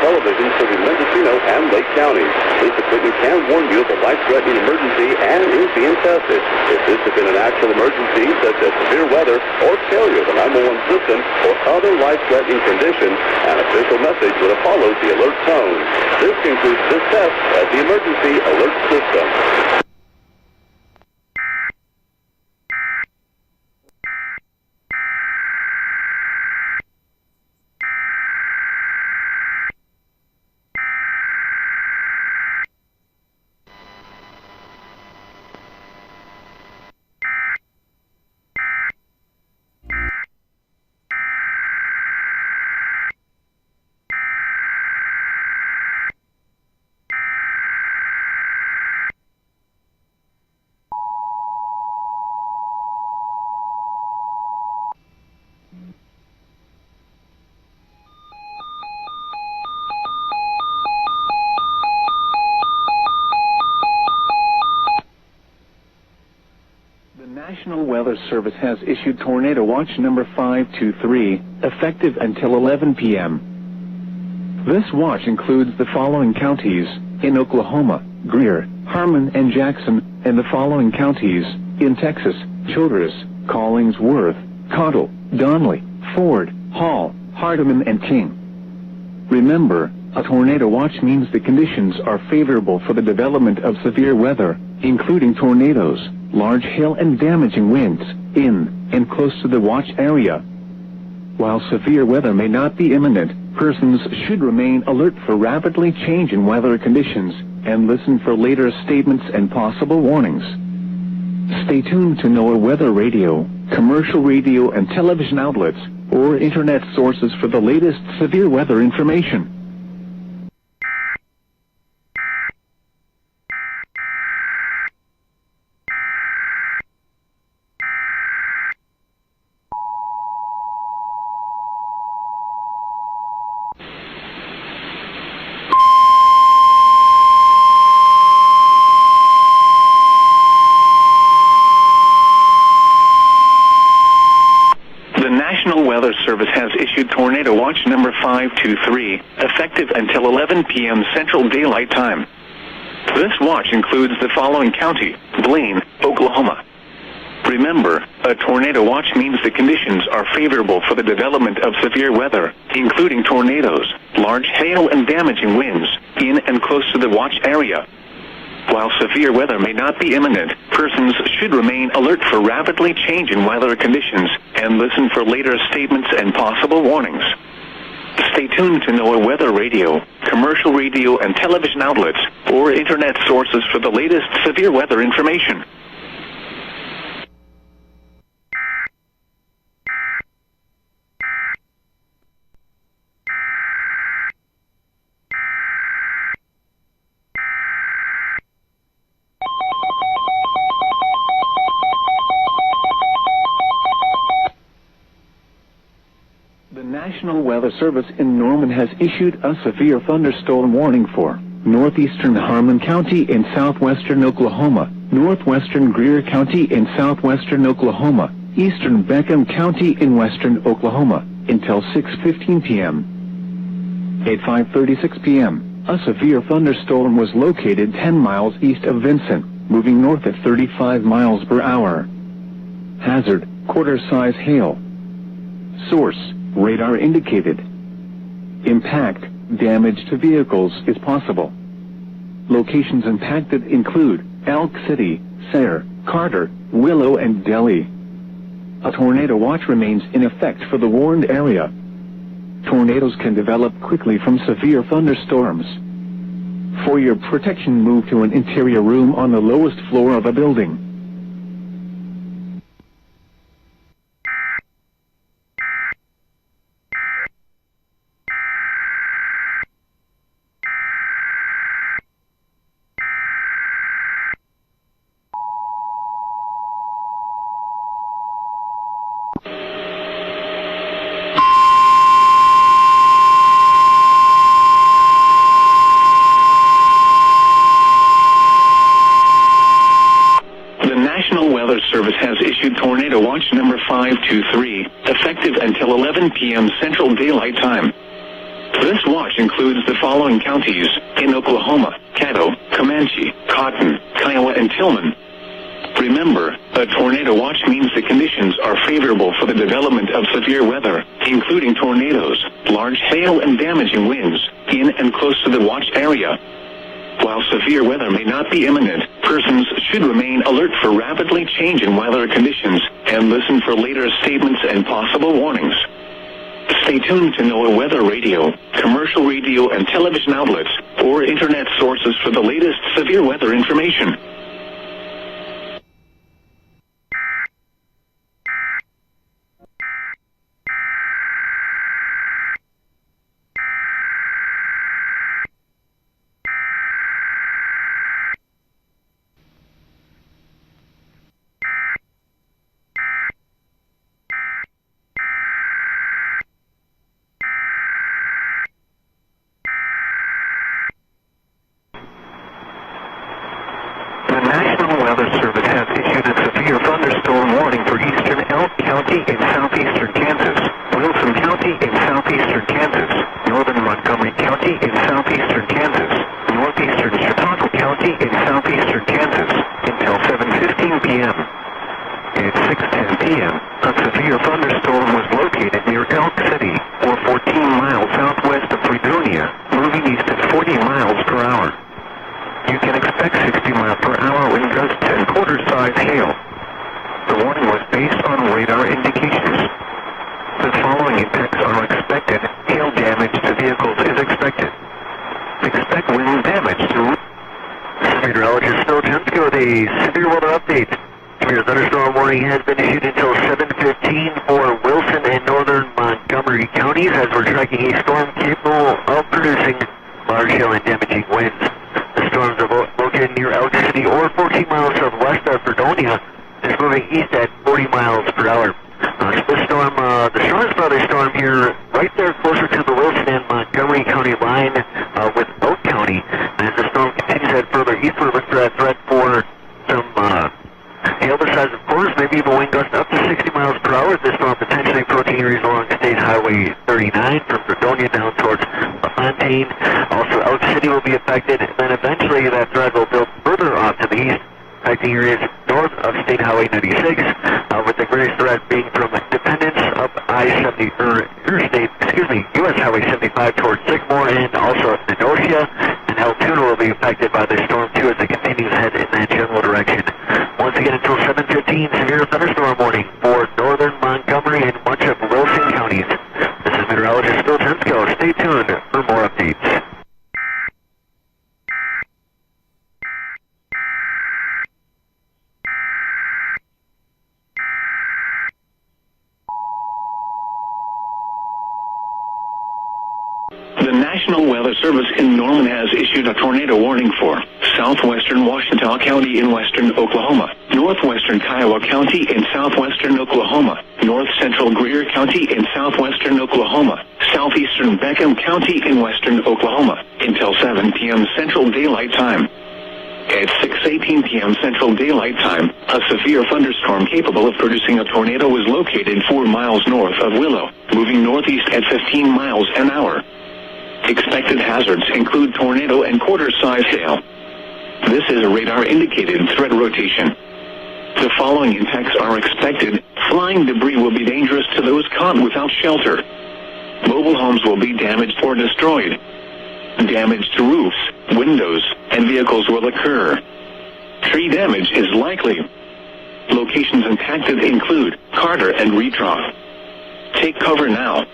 television serving Mendocino and Lake County. This equipment can warn you of a life-threatening emergency and is being tested. If this has been an actual emergency, such as severe weather or failure of the 911 system or other life-threatening condition, an official message would have followed the alert tone. This concludes this test of the emergency alert system. National Weather Service has issued Tornado Watch number 523, effective until 11 p.m. This watch includes the following counties: in Oklahoma, Greer, Harmon, and Jackson, and the following counties: in Texas, Childress, Collingsworth, Cottle, Donley, Ford, Hall, Hardeman, and King. Remember, a tornado watch means the conditions are favorable for the development of severe weather, including tornadoes, large hail, and damaging winds, in and close to the watch area. While severe weather may not be imminent, persons should remain alert for rapidly changing weather conditions and listen for later statements and possible warnings. Stay tuned to NOAA weather radio, commercial radio and television outlets, or internet sources for the latest severe weather information. The National Weather Service has issued Tornado Watch number 523, effective until 11 p.m. Central Daylight Time. This watch includes the following county: Blaine, Oklahoma. Remember, a tornado watch means the conditions are favorable for the development of severe weather, including tornadoes, large hail, and damaging winds, in and close to the watch area. While severe weather may not be imminent, persons should remain alert for rapidly changing weather conditions and listen for later statements and possible warnings. Stay tuned to NOAA weather radio, commercial radio and television outlets, or internet sources for the latest severe weather information. The National Weather Service in Norman has issued a severe thunderstorm warning for northeastern Harmon County in southwestern Oklahoma, northwestern Greer County in southwestern Oklahoma, eastern Beckham County in western Oklahoma, until 6:15 p.m. At 5:36 p.m., a severe thunderstorm was located 10 miles east of Vincent, moving north at 35 miles per hour. Hazard: quarter-size hail. Source: radar indicated. Impact: damage to vehicles is possible. Locations impacted include Elk City, Sayre, Carter, Willow, and Delhi. A tornado watch remains in effect for the warned area. Tornadoes can develop quickly from severe thunderstorms. For your protection, move to an interior room on the lowest floor of a building. Service has issued Tornado Watch number 523, effective until 11 p.m. Central Daylight Time. This watch includes the following counties in Oklahoma: Caddo, Comanche, Cotton, Kiowa, and Tillman. Remember, a tornado watch means the conditions are favorable for the development of severe weather, including tornadoes, large hail, and damaging winds, in and close to the watch area. While severe weather may not be imminent, persons should remain alert for rapidly changing weather conditions and listen for later statements and possible warnings. Stay tuned to NOAA weather radio, commercial radio and television outlets, or internet sources for the latest severe weather information. The National Weather Service has issued a severe thunderstorm warning for eastern Elk County in southeastern Kansas, Wilson County in southeastern Kansas, northern Montgomery County in southeastern Kansas, northeastern Chautauqua County in southeastern Kansas until 7:15 p.m. At 6:10 p.m., a severe thunderstorm was located near Elk City, or 14 miles southwest of Fredonia, moving east at 40 miles per hour. You can expect 60 mile per hour wind gusts and quarter-size hail. The warning was based on radar indications. The following impacts are expected. Hail damage to vehicles is expected. Expect wind damage to... Meteorologist Phil Jensko with a severe weather update. Severe thunderstorm warning has been issued until 7:15 for Wilson and northern Montgomery counties as we're tracking a storm capable of producing large hail and damaging winds. The storms are located near Elk City or 14 miles southwest of Fredonia. It's moving east at 40 miles per hour. The strongest part of the storm here, right there closer to the Wilson and Montgomery County line with Oak County. As the storm continues to head further eastward, look for that threat for some hail the size of quarters, maybe even wind gusts up to 60 miles per hour. This storm potentially approaching areas along State Highway 39 from Fredonia down towards LaFontaine. Also, Elk City will be affected, and then eventually that threat will build further off to the east, affecting areas north of State Highway 96, with the greatest threat being from Independence up US Highway 75 towards Sycamore, and also Kenosha, and Altoona will be affected by the storm too as it continues to head in that general direction. Once again, until 7:15, severe thunderstorm warning for northern Montgomery and much of Wilson counties. This is meteorologist Phil Jensko. Stay tuned for more updates. The National Weather Service in Norman has issued a tornado warning for southwestern Ouachita County in western Oklahoma, northwestern Kiowa County in southwestern Oklahoma, north central Greer County in southwestern Oklahoma, southeastern Beckham County in western Oklahoma, until 7 p.m. Central Daylight Time. At 6:18 p.m. Central Daylight Time, a severe thunderstorm capable of producing a tornado was located 4 miles north of Willow, moving northeast at 15 miles an hour. Expected hazards include tornado and quarter-size hail. This is a radar-indicated threat rotation. The following impacts are expected. Flying debris will be dangerous to those caught without shelter. Mobile homes will be damaged or destroyed. Damage to roofs, windows, and vehicles will occur. Tree damage is likely. Locations impacted include Carter and Retroff. Take cover now.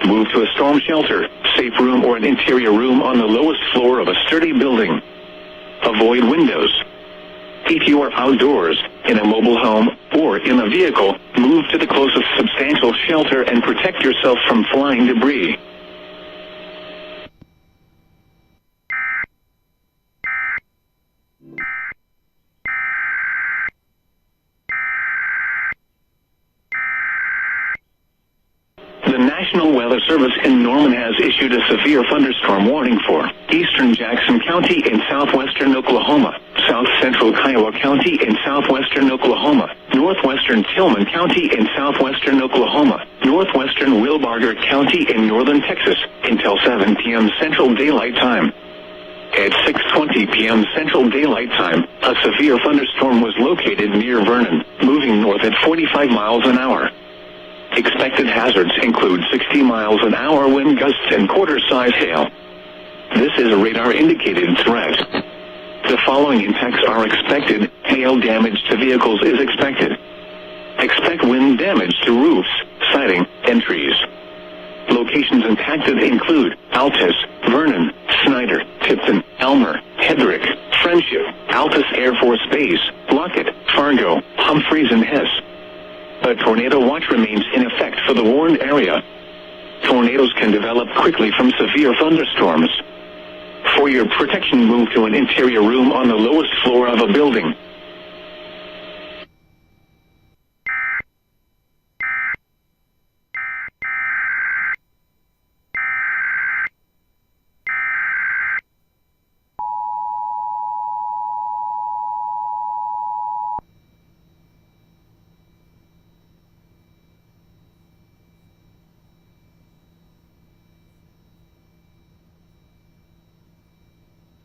Move to a storm shelter, safe room, or an interior room on the lowest floor of a sturdy building. Avoid windows. If you are outdoors, in a mobile home, or in a vehicle, move to the closest substantial shelter and protect yourself from flying debris. The National Weather Service in Norman has issued a severe thunderstorm warning for eastern Jackson County in southwestern Oklahoma, south central Kiowa County in southwestern Oklahoma, northwestern Tillman County in southwestern Oklahoma, northwestern Wilbarger County in northern Texas until 7 p.m. Central Daylight Time. At 6:20 p.m. Central Daylight Time, a severe thunderstorm was located near Vernon, moving north at 45 miles an hour. Expected hazards include 60 miles an hour wind gusts and quarter-size hail. This is a radar-indicated threat. The following impacts are expected. Hail damage to vehicles is expected. Expect wind damage to roofs, siding, and trees. Locations impacted include Altus, Vernon, Snyder, Tipton, Elmer, Hedrick, Friendship, Altus Air Force Base, Lockett, Fargo, Humphreys, and Hess. A tornado watch remains in effect for the warned area. Tornadoes can develop quickly from severe thunderstorms. For your protection, move to an interior room on the lowest floor of a building.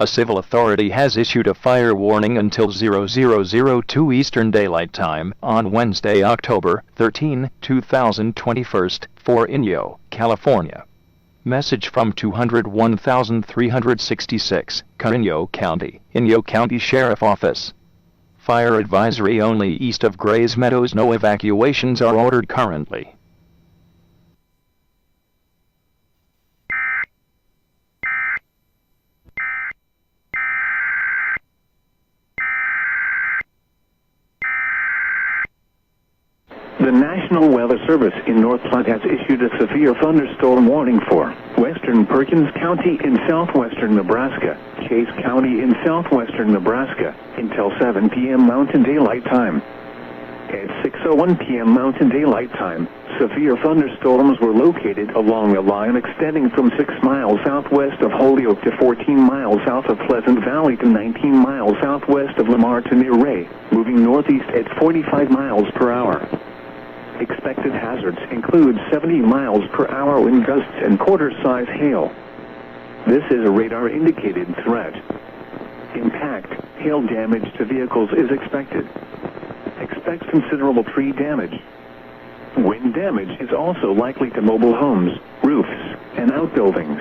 A civil authority has issued a fire warning until 0002 Eastern Daylight Time on Wednesday, October 13, 2021 for Inyo, California. Message from 201,366, Inyo County Sheriff Office. Fire advisory only east of Grays Meadows. No evacuations are ordered currently. The National Weather Service in North Platte has issued a severe thunderstorm warning for western Perkins County in southwestern Nebraska, Chase County in southwestern Nebraska, until 7 p.m. Mountain Daylight Time. At 6:01 p.m. Mountain Daylight Time, severe thunderstorms were located along a line extending from 6 miles southwest of Holyoke to 14 miles south of Pleasant Valley to 19 miles southwest of Lamar to near Ray, moving northeast at 45 miles per hour. Expected hazards include 70 miles per hour wind gusts and quarter-size hail. This is a radar-indicated threat. Impact, hail damage to vehicles is expected. Expect considerable tree damage. Wind damage is also likely to mobile homes, roofs, and outbuildings.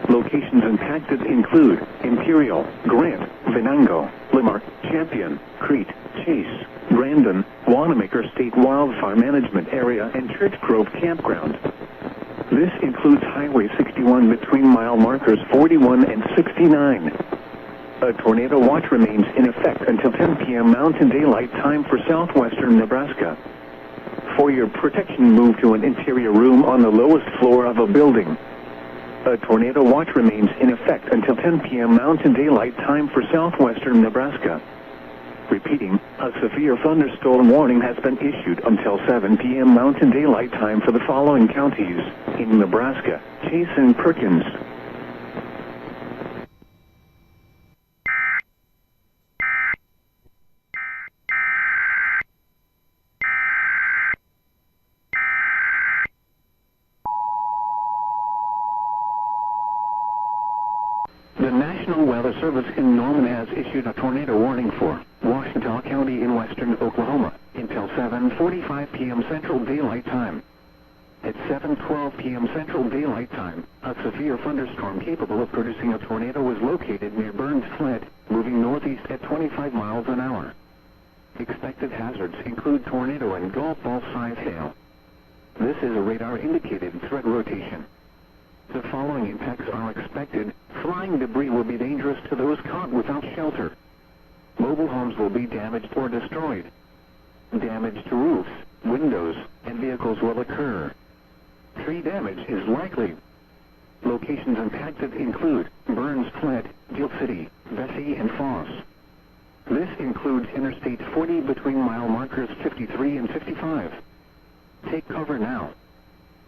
Locations impacted include Imperial, Grant, Venango, Limar, Champion, Crete, Chase, Brandon, Wanamaker State Wildfire Management Area, and Church Grove Campground. This includes Highway 61 between mile markers 41 and 69. A tornado watch remains in effect until 10 p.m. Mountain Daylight Time for southwestern Nebraska. For your protection, move to an interior room on the lowest floor of a building. A tornado watch remains in effect until 10 p.m. Mountain Daylight Time for southwestern Nebraska. Repeating, a severe thunderstorm warning has been issued until 7 p.m. Mountain Daylight Time for the following counties in Nebraska: Chase and Perkins. The National Weather Service in Norman has issued a tornado warning for Washita County in western Oklahoma until 7:45 p.m. Central Daylight Time. At 7:12 p.m. Central Daylight Time, a severe thunderstorm capable of producing a tornado was located near Burns Flat, moving northeast at 25 miles an hour. Expected hazards include tornado and golf ball-sized hail. This is a radar-indicated threat rotation. The following impacts are expected. Flying debris will be dangerous to those caught without shelter. Mobile homes will be damaged or destroyed. Damage to roofs, windows, and vehicles will occur. Tree damage is likely. Locations impacted include Burns Flat, Gill City, Vesey, and Foss. This includes Interstate 40 between mile markers 53 and 55. Take cover now.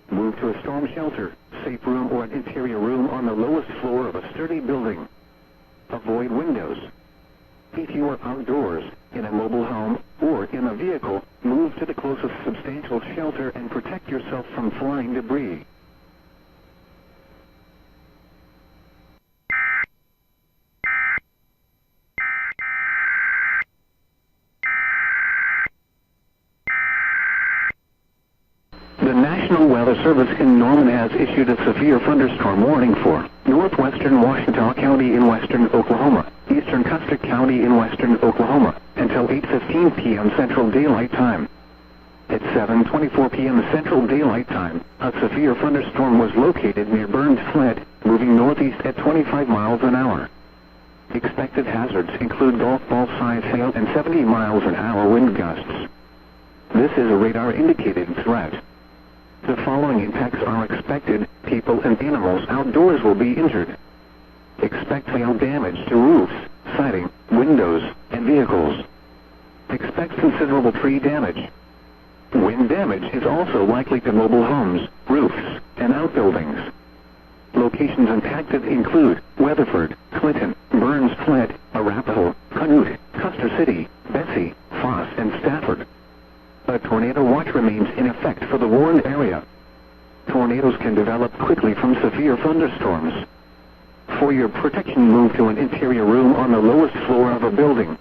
Move to a storm shelter, safe room, or an interior room on the lowest floor of a sturdy building. Avoid windows. If you are outdoors, in a mobile home, or in a vehicle, move to the closest substantial shelter and protect yourself from flying debris. The National Weather Service in Norman has issued a severe thunderstorm warning for northwestern Ouachita County in western Oklahoma, eastern Custer County in western Oklahoma, until 8:15 p.m. Central Daylight Time. At 7:24 p.m. Central Daylight Time, a severe thunderstorm was located near Burns Flat, moving northeast at 25 miles an hour. Expected hazards include golf ball size hail and 70 miles an hour wind gusts. This is a radar-indicated threat. The following impacts are expected. People and animals outdoors will be injured. Expect hail damage to roofs, siding, windows, and vehicles. Expect considerable tree damage. Wind damage is also likely to mobile homes, roofs, and outbuildings. Locations impacted include Weatherford, Clinton, Burns Flat, Arapahoe, Canute, Custer City, Bessie, Foss, and Stafford. A tornado watch remains in effect for the warned area. Tornadoes can develop quickly from severe thunderstorms. For your protection, move to an interior room on the lowest floor of a building.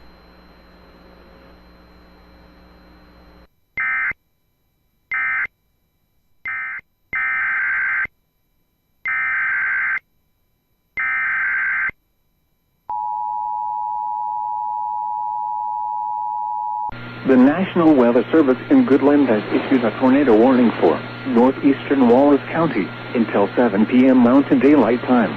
The National Weather Service in Goodland has issued a tornado warning for northeastern Wallace County until 7 p.m. Mountain Daylight Time.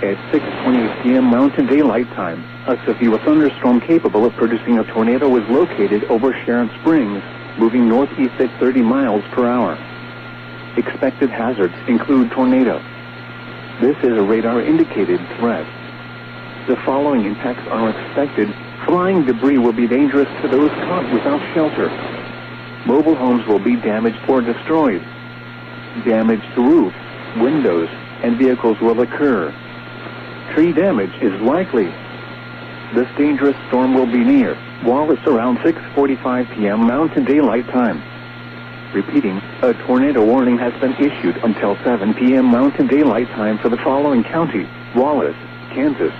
At 6:28 p.m. Mountain Daylight Time, a severe thunderstorm capable of producing a tornado is located over Sharon Springs, moving northeast at 30 miles per hour. Expected hazards include tornado. This is a radar-indicated threat. The following impacts are expected. Flying debris will be dangerous to those caught without shelter. Mobile homes will be damaged or destroyed. Damage to roofs, windows, and vehicles will occur. Tree damage is likely. This dangerous storm will be near Wallace around 6:45 p.m. Mountain Daylight Time. Repeating, a tornado warning has been issued until 7 p.m. Mountain Daylight Time for the following county: Wallace, Kansas.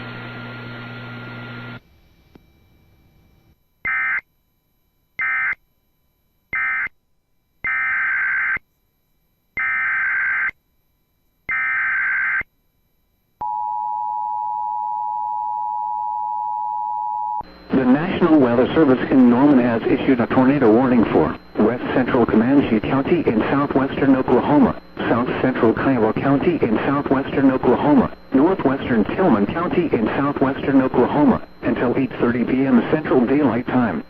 The National Weather Service in Norman has issued a tornado warning for west central Comanche County in southwestern Oklahoma, south central Kiowa County in southwestern Oklahoma, northwestern Tillman County in southwestern Oklahoma, until 8:30 p.m. Central Daylight Time.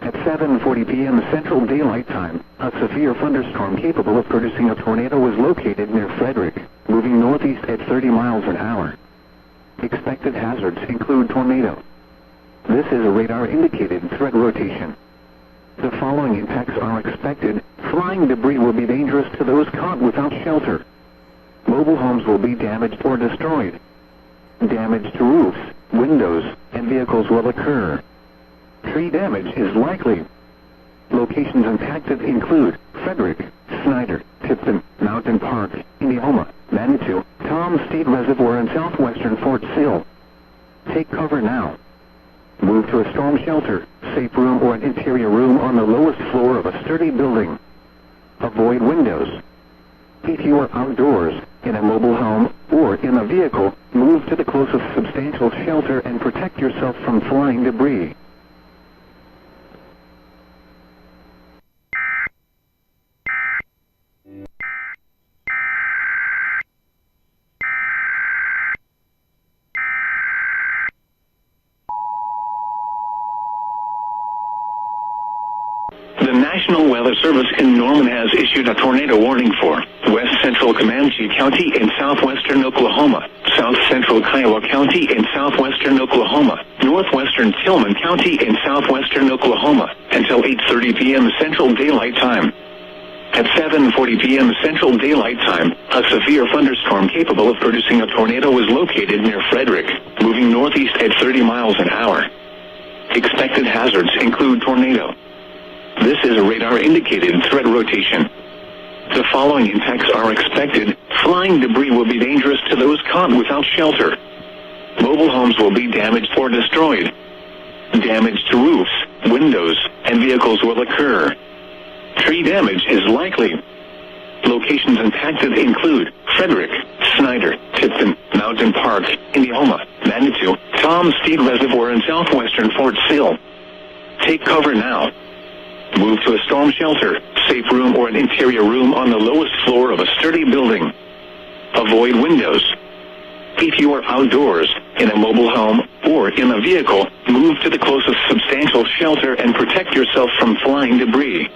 At 7:40 p.m. Central Daylight Time, a severe thunderstorm capable of producing a tornado was located near Frederick, moving northeast at 30 miles an hour. Expected hazards include tornado. This is a radar-indicated threat rotation. The following impacts are expected. Flying debris will be dangerous to those caught without shelter. Mobile homes will be damaged or destroyed. Damage to roofs, windows, and vehicles will occur. Tree damage is likely. Locations impacted include Frederick, Snyder, Tipton, Mountain Park, Indiana, Manitou, Tom Steed Reservoir, and southwestern Fort Sill. Take cover now. Move to a storm shelter, safe room, or an interior room on the lowest floor of a sturdy building. Avoid windows. If you are outdoors, in a mobile home, or in a vehicle, move to the closest substantial shelter and protect yourself from flying debris. The National Weather Service in Norman has issued a tornado warning for west central Comanche County in southwestern Oklahoma, south central Kiowa County in southwestern Oklahoma, northwestern Tillman County in southwestern Oklahoma, until 8:30 p.m. Central Daylight Time. At 7:40 p.m. Central Daylight Time, a severe thunderstorm capable of producing a tornado was located near Frederick, moving moving northeast at 30 miles an hour. Expected hazards include tornado. This is a radar-indicated threat rotation. The following impacts are expected. Flying debris will be dangerous to those caught without shelter. Mobile homes will be damaged or destroyed. Damage to roofs, windows, and vehicles will occur. Tree damage is likely. Locations impacted include Frederick, Snyder, Tipton, Mountain Park, Indiahoma, Manitou, Tom Steed Reservoir, and southwestern Fort Sill. Take cover now. Move to a storm shelter, safe room, or an interior room on the lowest floor of a sturdy building. Avoid windows. If you are outdoors, in a mobile home, or in a vehicle, move to the closest substantial shelter and protect yourself from flying debris.